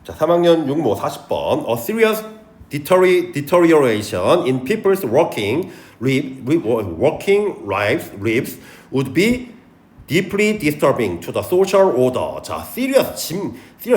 자, 3학년 6모 40번. A serious deterioration in people's working lives would be deeply disturbing to the social order. 자, serious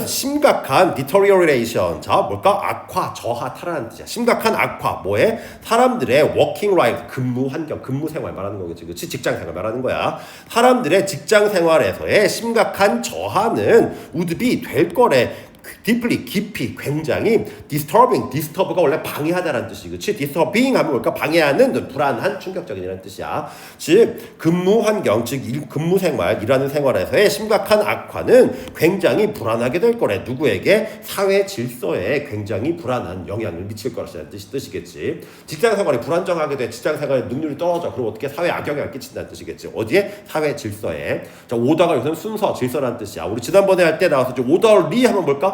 심각한 deterioration. 자, 뭘까? 악화, 저하, 타라는 뜻이야. 심각한 악화. 뭐에? 사람들의 working life, 근무 환경, 근무 생활 말하는 거겠지. 그치? 직장 생활 말하는 거야. 사람들의 직장 생활에서의 심각한 저하는 would be 될 거래. deeply, 깊이, 굉장히 disturb가 원래 방해하다라는 뜻이, 그치? disturbing 하면 뭘까? 방해하는, 불안한, 충격적인이라는 뜻이야. 즉, 근무 환경, 즉 근무 생활, 일하는 생활에서의 심각한 악화는 굉장히 불안하게 될 거래. 누구에게? 사회 질서에 굉장히 불안한 영향을 미칠 거라는 뜻이겠지. 직장 생활이 불안정하게 돼, 직장 생활의 능률이 떨어져. 그럼 어떻게 사회 악영향을 끼친다는 뜻이겠지. 어디에? 사회 질서에. 자, 오더가 요새는 순서, 질서라는 뜻이야. 우리 지난번에 할 때 나와서 오더리 하면 뭘까?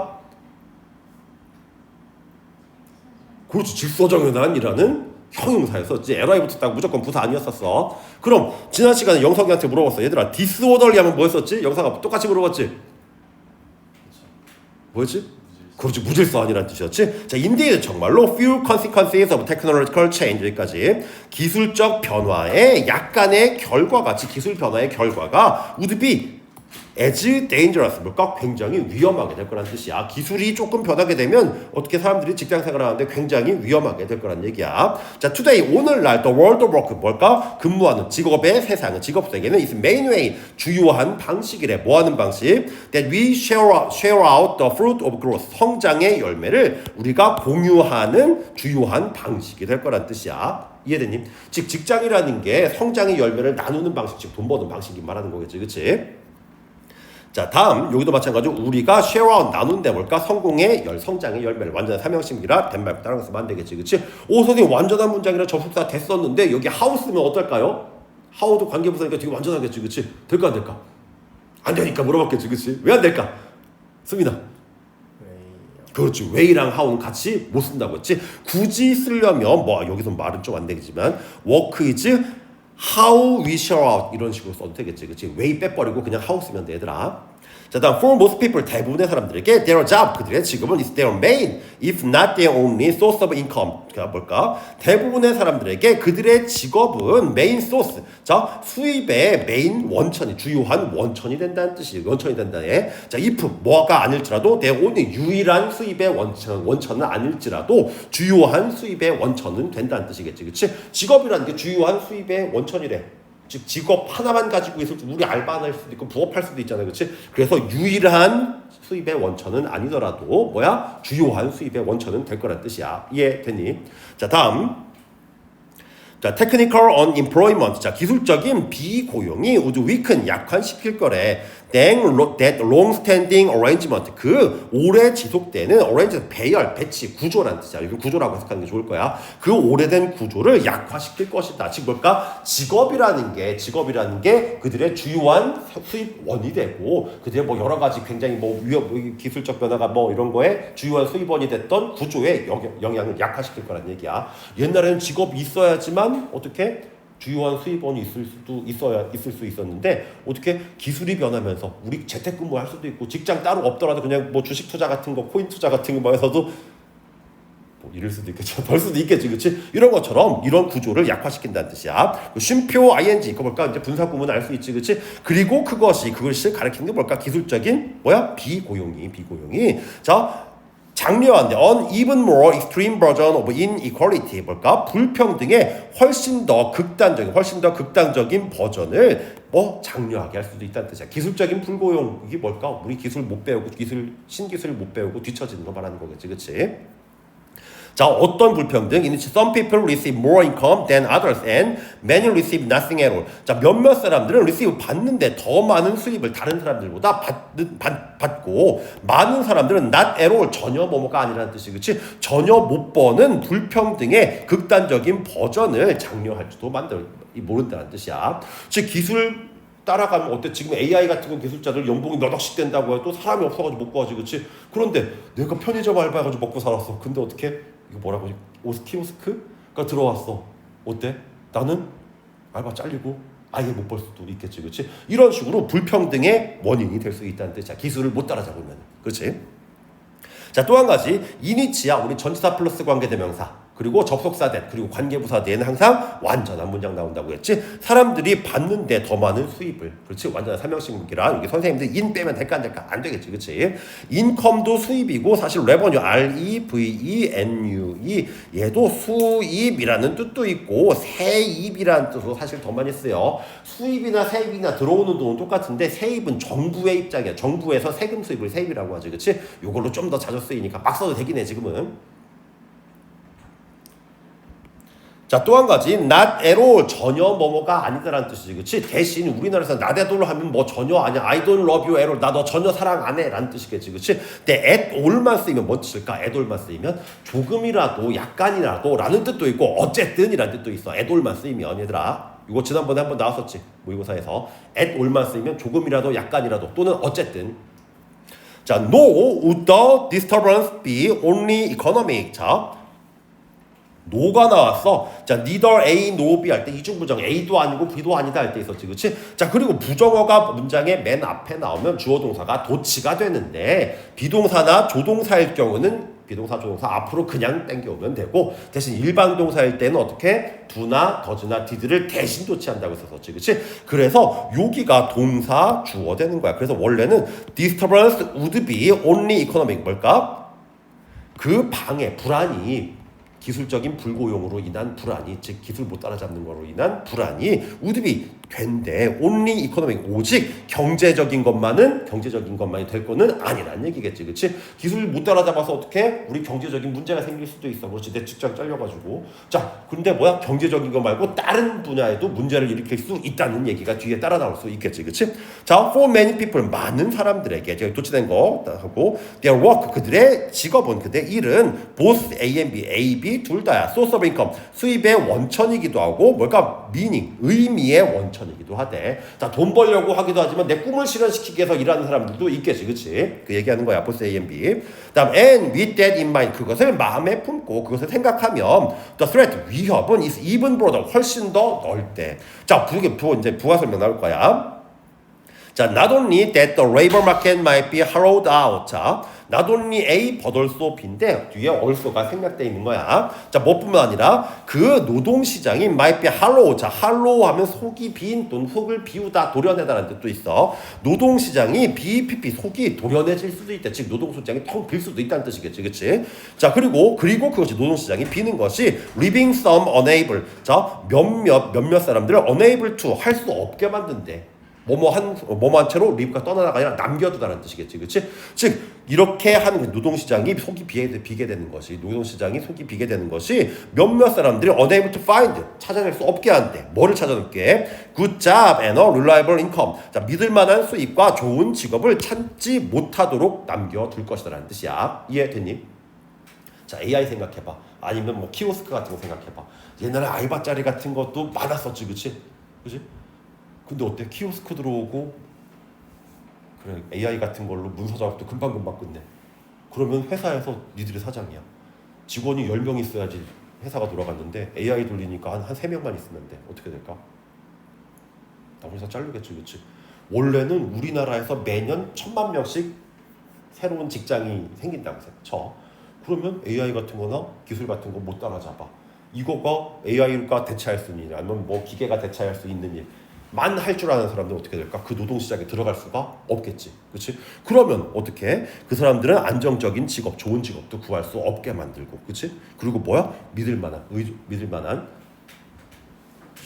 그렇지, 질서정연한이라는 형용사였었지. LI 붙었다고 무조건 부사 아니었었어. 그럼 지난 시간에 영석이한테 물어봤어. 얘들아, 디스오더리 하면 뭐였었지? 영석아 똑같이 물어봤지? 뭐였지? 그렇지, 무질서 아니라는 뜻이었지. 자, indeed 정말로 few consequences of technological change 여기까지 기술적 변화의 약간의 결과가, 기술 변화의 결과가 would be as dangerous, 뭘까? 굉장히 위험하게 될 거란 뜻이야. 기술이 조금 변하게 되면 어떻게 사람들이 직장 생활하는데 굉장히 위험하게 될 거란 얘기야. 자, today, 오늘날 the world of work, 뭘까? 근무하는 직업의 세상은, 직업 세계는 is main way, 주요한 방식이래. 뭐하는 방식? That we share out the fruit of growth, 성장의 열매를 우리가 공유하는 주요한 방식이 될 거란 뜻이야. 이해되니? 즉, 직장이라는 게 성장의 열매를 나누는 방식, 즉 돈 버는 방식이 말하는 거겠지, 그치? 자, 다음 여기도 마찬가지로 우리가 share out 나눈데 뭘까? 성공의 성장의 열매를. 완전한 삼형식이라 덴마크 따라서 쓰면 안 되겠지, 그치? 오, 선생님 완전한 문장이라 접속사 됐었는데 여기 how 쓰면 어떨까요? how도 관계부사니까 되게 완전하겠지, 그치? 될까 안 될까? 안 되니까 물어봤겠지, 그치? 왜 안 될까? 수민아. 그렇지, way랑 how는 같이 못 쓴다고 했지. 굳이 쓰려면 뭐 여기서 말은 좀 안 되겠지만 work is how we share out 이런 식으로 써도 되겠지, 그치? way 빼버리고 그냥 how 쓰면 돼, 얘들아. 자, 다음 for most people, 대부분의 사람들에게 their job, 그들의 직업은 is their main, if not their only source of income. 그가 뭘까? 대부분의 사람들에게 그들의 직업은 main source, 자, 수입의 메인 원천이, 주요한 원천이 된다는 뜻이, 원천이 된다네. 자, if 뭐가 아닐지라도 their only, 유일한 수입의 원천은 아닐지라도 주요한 수입의 원천은 된다는 뜻이겠지, 그치? 직업이라는 게 주요한 수입의 원천이래. 즉 직업 하나만 가지고 있을 때 우리 알바할 수도 있고 부업할 수도 있잖아요, 그렇지? 그래서 유일한 수입의 원천은 아니더라도 뭐야? 주요한 수입의 원천은 될 거란 뜻이야. 이해됐니? 자, 다음. 자, technical unemployment. 자, 기술적인 비고용이 would weaken, 약화시킬 거래. that long-standing arrangement, 그 오래 지속되는 arrangement, 배열, 배치, 구조라는 뜻이야. 이거 구조라고 해석하는 게 좋을 거야. 그 오래된 구조를 약화시킬 것이다. 즉 뭘까? 직업이라는 게 그들의 주요한 수입원이 되고 그들의 뭐 여러 가지 굉장히 뭐 기술적 변화가 뭐 이런 거에 주요한 수입원이 됐던 구조에 영향을 약화시킬 거라는 얘기야. 옛날에는 직업이 있어야지만 어떻게? 주요한 수입원이 있을 수 있었는데 어떻게 기술이 변하면서 우리 재택근무할 수도 있고 직장 따로 없더라도 그냥 뭐 주식 투자 같은 거, 코인 투자 같은 거 해서도 뭐 이럴 수도 있겠지, 벌 수도 있겠지, 그렇지? 이런 것처럼 이런 구조를 약화시킨다는 뜻이야. 쉼표 ing 이거 뭘까? 이제 분사 구문 알 수 있지, 그렇지? 그리고 그것이 가리키는 게 뭘까? 기술적인 뭐야? 비고용이. 자. 장려한데 uneven more extreme version of inequality, 뭘까? 불평등의 훨씬 더 극단적인 버전을 뭐 장려하게 할 수도 있다는 뜻이야. 기술적인 불고용, 이게 뭘까? 우리 기술 못 배우고 신기술 못 배우고 뒤처지는 거 말하는 거겠지, 그렇지? 자, 어떤 불평등? Some people receive more income than others and many receive nothing at all. 자, 몇몇 사람들은 receive 받는데 더 많은 수입을 다른 사람들보다 받고 많은 사람들은 not at all, 전혀 뭐뭐가 아니라는 뜻이, 그렇지? 전혀 못 버는 불평등의 극단적인 버전을 장려할지도 모른다는 뜻이야. 즉 기술 따라가면 어때? 지금 AI 같은 거 기술자들 연봉이 몇 억씩 된다고 해도 사람이 없어가지고 못 구하지, 그렇지? 그런데 내가 편의점 알바해가지고 먹고 살았어. 근데 어떻게? 이거 뭐라고? 키오스크가 들어왔어. 어때? 나는 알바 잘리고 아예 못 벌 수도 있겠지, 그렇지? 이런 식으로 불평등의 원인이 될 수 있다는 뜻이야. 기술을 못 따라잡으면, 그렇지? 자, 또 한 가지 이니치야 우리 전치사 플러스 관계대명사 그리고 접속사 that 그리고 관계부사 the는 항상 완전한 문장 나온다고 했지. 사람들이 받는데 더 많은 수입을 그렇지 완전한 삼형식 문기라 여기 선생님들 인 빼면 될까 안 될까 안 되겠지 그렇지. 인컴도 수입이고 사실 revenue revenue 얘도 수입이라는 뜻도 있고 세입이라는 뜻으로 사실 더 많이 쓰여. 수입이나 세입이나 들어오는 돈은 똑같은데 세입은 정부의 입장이야. 정부에서 세금 수입을 세입이라고 하지 그렇지. 요걸로 좀 더 자주 쓰이니까 막 써도 되긴 해 지금은. 자, 또 한 가지 not at all 전혀 뭐뭐가 아니다라는 뜻이지 그치? 대신 우리나라에서 not at all 하면 뭐 전혀 아니야 I don't love you at all 나 너 전혀 사랑 안 해 라는 뜻이겠지 그치? 근데 at all만 쓰이면 뭐 뜻일까? at all만 쓰이면 조금이라도 약간이라도 라는 뜻도 있고 어쨌든 이라는 뜻도 있어. at all만 쓰이면 얘들아 이거 지난번에 한번 나왔었지 모의고사에서 at all만 쓰이면 조금이라도 약간이라도 또는 어쨌든. 자, no would the disturbance be only economic. 자, no가 나왔어. 자, neither A, no B 할 때 이중부정 A도 아니고 B도 아니다 할 때 있었지, 그렇지? 자, 그리고 부정어가 문장의 맨 앞에 나오면 주어 동사가 도치가 되는데 비동사나 조동사일 경우는 비동사, 조동사 앞으로 그냥 땡겨오면 되고 대신 일반 동사일 때는 어떻게 do나 does나 did를 대신 도치한다고 썼었지, 그렇지? 그래서 여기가 동사 주어 되는 거야. 그래서 원래는 disturbance would be only economic 뭘까? 그 방해, 불안이 기술적인 불고용으로 인한 불안이 즉 기술 못 따라잡는 거로 인한 불안이 would be 된대. only economic 오직 경제적인 것만이 될 거는 아니란 얘기겠지, 그렇지? 기술 못 따라잡아서 어떻게 우리 경제적인 문제가 생길 수도 있어. 그렇지? 내 직장 잘려가지고. 자, 근데 뭐야? 경제적인 거 말고 다른 분야에도 문제를 일으킬 수 있다는 얘기가 뒤에 따라 나올 수 있겠지, 그렇지? 자, for many people 많은 사람들에게 제가 도치된 거 하고 their work 그들의 직업은 그들의 일은 both A and B, A, B 둘 다야. source of income 수입의 원천이기도 하고 뭘까? meaning 의미의 원천이기도 하대. 자, 돈 벌려고 하기도 하지만 내 꿈을 실현시키기 위해서 일하는 사람들도 있겠지, 그렇지? 그 얘기하는 거야. both A and B. 그다음 and with that in mind 그것을 마음에 품고 그것을 생각하면 the threat 위협은 is even broader 훨씬 더 넓대. 자, 이제 부가 설명 나올 거야. 자, not only that the labor market might be hollowed out. 자, not only A but also B인데 뒤에 also가 생략되어 있는 거야. 자, 뭐뿐만 아니라 그 노동시장이 might be hollow. 자, hollow 하면 속이 빈 또는 속을 비우다, 도려내다라는 뜻도 있어. 노동시장이 BPP 속이 도려내질 수도 있다. 즉 노동시장이 텅 빌 수도 있다는 뜻이겠지, 그렇지? 자, 그리고 그것이 노동시장이 비는 것이 leaving some unable. 자, 몇몇 사람들을 unable to 할 수 없게 만든대. 뭐뭐한 채로 리브가 떠나나가 아니라 남겨두다는 뜻이겠지, 그렇지? 즉 이렇게 하는 노동시장이 속이 비게 되는 것이 몇몇 사람들이 unable to find 찾아낼 수 없게 한대. 뭐를 찾아낼게? good job and a reliable income. 자, 믿을만한 수입과 좋은 직업을 찾지 못하도록 남겨둘 것이다라는 뜻이야. 이해됐니? 자, AI 생각해봐. 아니면 뭐 키오스크 같은 거 생각해봐. 옛날에 알바짜리 같은 것도 많았었지, 그렇지? 그렇지? 근데 어때? 키오스크 들어오고 그래 AI 같은 걸로 문서 작업도 금방금방 끝내. 그러면 회사에서 니들이 사장이야. 직원이 10명 있어야지 회사가 돌아갔는데 AI 돌리니까 한 3명만 있으면 돼. 어떻게 될까? 나머지 다 자르겠지, 그렇지? 원래는 우리나라에서 매년 1000만 명씩 새로운 직장이 생긴다고 쳐. 그러면 AI 같은 거나 기술 같은 거 못 따라잡아. 이거가 AI가 대체할 수 있는 일 아니면 뭐 기계가 대체할 수 있는 일 만 할 줄 아는 사람들은 어떻게 될까? 그 노동시장에 들어갈 수가 없겠지, 그렇지? 그러면 어떻게? 그 사람들은 안정적인 직업, 좋은 직업도 구할 수 없게 만들고, 그렇지? 그리고 뭐야? 믿을만한,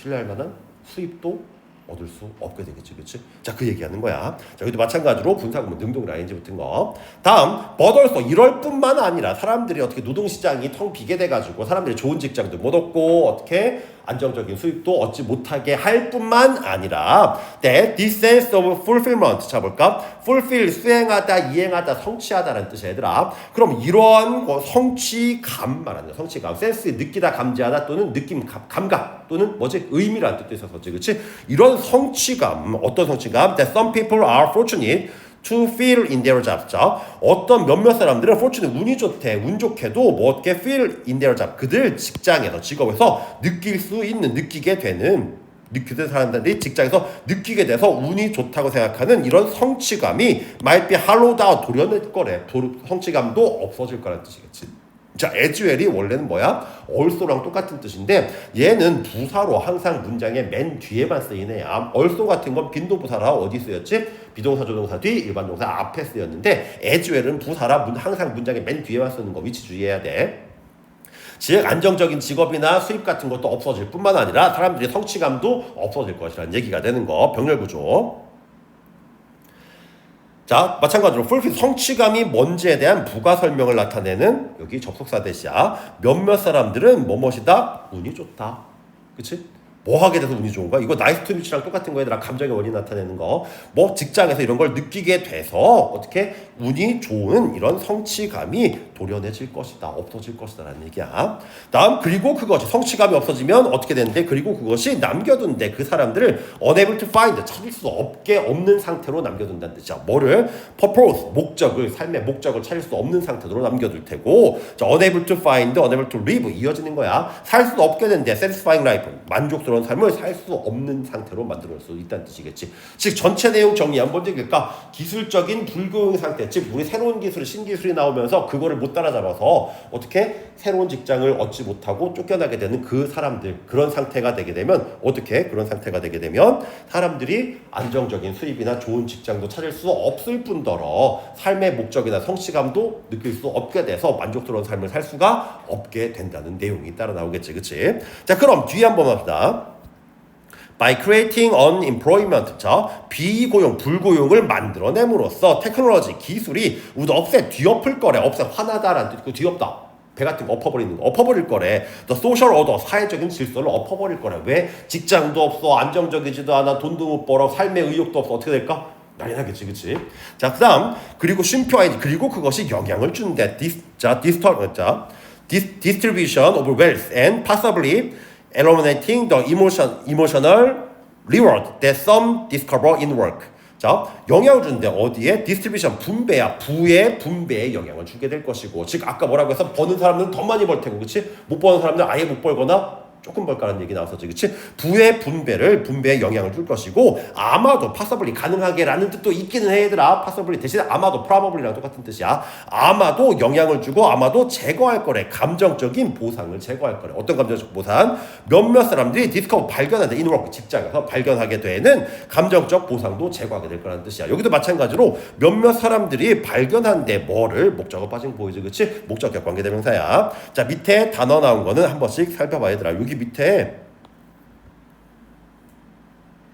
신뢰할 만한 수입도 얻을 수 없게 되겠지, 그렇지? 자, 그 얘기하는 거야. 자, 여기도 마찬가지로 분사구문 능동 라인지 붙은 거. 다음, but also 이럴 뿐만 아니라 사람들이 어떻게 노동시장이 텅 비게 돼가지고 사람들이 좋은 직장도 못 얻고 어떻게 안정적인 수입도 얻지 못하게 할 뿐만 아니라 that this sense of fulfillment 자 볼까? fulfill 수행하다, 이행하다, 성취하다라는 뜻이야, 얘들아. 그럼 이러한 성취감 말하는 성취감, 센스 느끼다, 감지하다 또는 느낌, 감각 또는 뭐지? 의미라는 뜻도 있었었지, 그렇지? 이런 성취감, 어떤 성취감? That some people are fortunate to feel in their jobs. 자, 어떤 몇몇 사람들은 fortunate 운이 좋대. 운 좋게도 뭐 어떻게 feel in their job. 그들 직장에서 직업에서 느끼게 되는 느끼는 사람들이 직장에서 느끼게 돼서 운이 좋다고 생각하는 이런 성취감이 might be hollowed out, 도려낼 거래. 성취감도 없어질 거라는 뜻이겠지. 자, as well이 원래는 뭐야? also랑 똑같은 뜻인데 얘는 부사로 항상 문장의 맨 뒤에만 쓰이네야. also 같은 건 빈도부사라 어디 쓰였지? 비동사, 조동사 뒤, 일반 동사 앞에 쓰였는데 as well은 부사라 항상 문장의 맨 뒤에만 쓰는 거 위치 주의해야 돼. 즉 안정적인 직업이나 수입 같은 것도 없어질 뿐만 아니라 사람들이 성취감도 없어질 것이라는 얘기가 되는 거. 병렬 구조. 자, 마찬가지로 fulfill, 성취감이 뭔지에 대한 부가 설명을 나타내는 여기 접속사 대시야. 몇몇 사람들은 뭐뭇이다? 운이 좋다. 그치? 뭐 하게 돼서 운이 좋은가? 이거 나이스 투 미치랑 똑같은 거 얘들아. 감정의 원인 나타내는 거. 뭐 직장에서 이런 걸 느끼게 돼서 어떻게 운이 좋은 이런 성취감이 도려내질 것이다. 없어질 것이다 라는 얘기야. 다음, 그리고 그것이 성취감이 없어지면 어떻게 되는데, 그리고 그것이 남겨둔데 그 사람들을 unable to find, 찾을 수 없는 상태로 남겨둔다는 뜻이야. 뭐를? purpose, 목적을, 삶의 목적을 찾을 수 없는 상태로 남겨둘 테고, 자, unable to find, unable to live 이어지는 거야. 살 수 없게 된대. satisfying life, 만족스러운 삶을 살 수 없는 상태로 만들어낼 수 있다는 뜻이겠지. 즉 전체 내용 정리 한번 드릴까? 기술적인 불교용 상태, 즉 우리 새로운 기술, 신기술이 나오면서 그거를 못 따라잡아서 어떻게 새로운 직장을 얻지 못하고 쫓겨나게 되는 그 사람들, 그런 상태가 되게 되면 어떻게? 그런 상태가 되게 되면 사람들이 안정적인 수입이나 좋은 직장도 찾을 수 없을 뿐더러 삶의 목적이나 성취감도 느낄 수 없게 돼서 만족스러운 삶을 살 수가 없게 된다는 내용이 따라 나오겠지. 그치? 자, 그럼 뒤에 한번 합시다. By creating unemployment, 자, 비고용, 불고용을 만들어냄으로써 테크놀로지, 기술이 would upset, 뒤엎을 거래. upset, 화나다라는 뜻, 그 뒤엎다. 배 같은 거 엎어버리는 거, 엎어버릴 거래. The social order, 사회적인 질서를 엎어버릴 거래. 왜? 직장도 없어, 안정적이지도 않아, 돈도 못 벌어, 삶의 의욕도 없어. 어떻게 될까? 난리 나겠지, 그치? 자, 그 다음, 그리고 쉼표와이지, 그리고 그것이 영향을 준대. Distribution of wealth and possibly eliminating the emotional reward that some discover in work. 자, 영향을 주는데 어디에? 디스트리뷰션, 분배야. 부의 분배에 영향을 주게 될 것이고, 즉 아까 뭐라고 해서 버는 사람들은 더 많이 벌 테고, 그치? 못 버는 사람들은 아예 못 벌거나 조금 벌까라는 얘기 나왔었지, 그치? 부의 분배에 영향을 줄 것이고, 아마도 possibly, 가능하게라는 뜻도 있기는 해, 얘들아. possibly 대신 아마도 probably랑 똑같은 뜻이야. 아마도 영향을 주고 아마도 제거할 거래. 감정적인 보상을 제거할 거래. 어떤 감정적 보상? 몇몇 사람들이 디스커버, 발견한다. 인워크, 직장에서 발견하게 되는 감정적 보상도 제거하게 될 거라는 뜻이야. 여기도 마찬가지로 몇몇 사람들이 발견한데 뭐를? 목적어 빠진 보이지, 그치? 목적격 관계대명사야. 자, 밑에 단어 나온 거는 한 번씩 살펴봐, 얘들아. 여기 밑에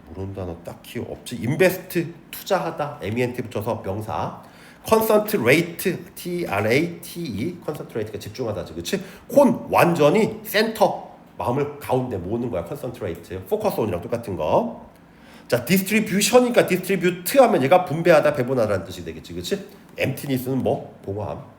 모르는 단어 딱히 없지. invest, 투자하다, ment 붙여서 명사. concentrate, trate, concentrate가 집중하다지, 그치? 완전히 센터, 마음을 가운데 모으는 거야. concentrate, focus on이랑 똑같은 거. 자, distribution이니까 distribute 하면 얘가 분배하다, 배분하다는 뜻이 되겠지, 그치? emptiness는 뭐? 봉합.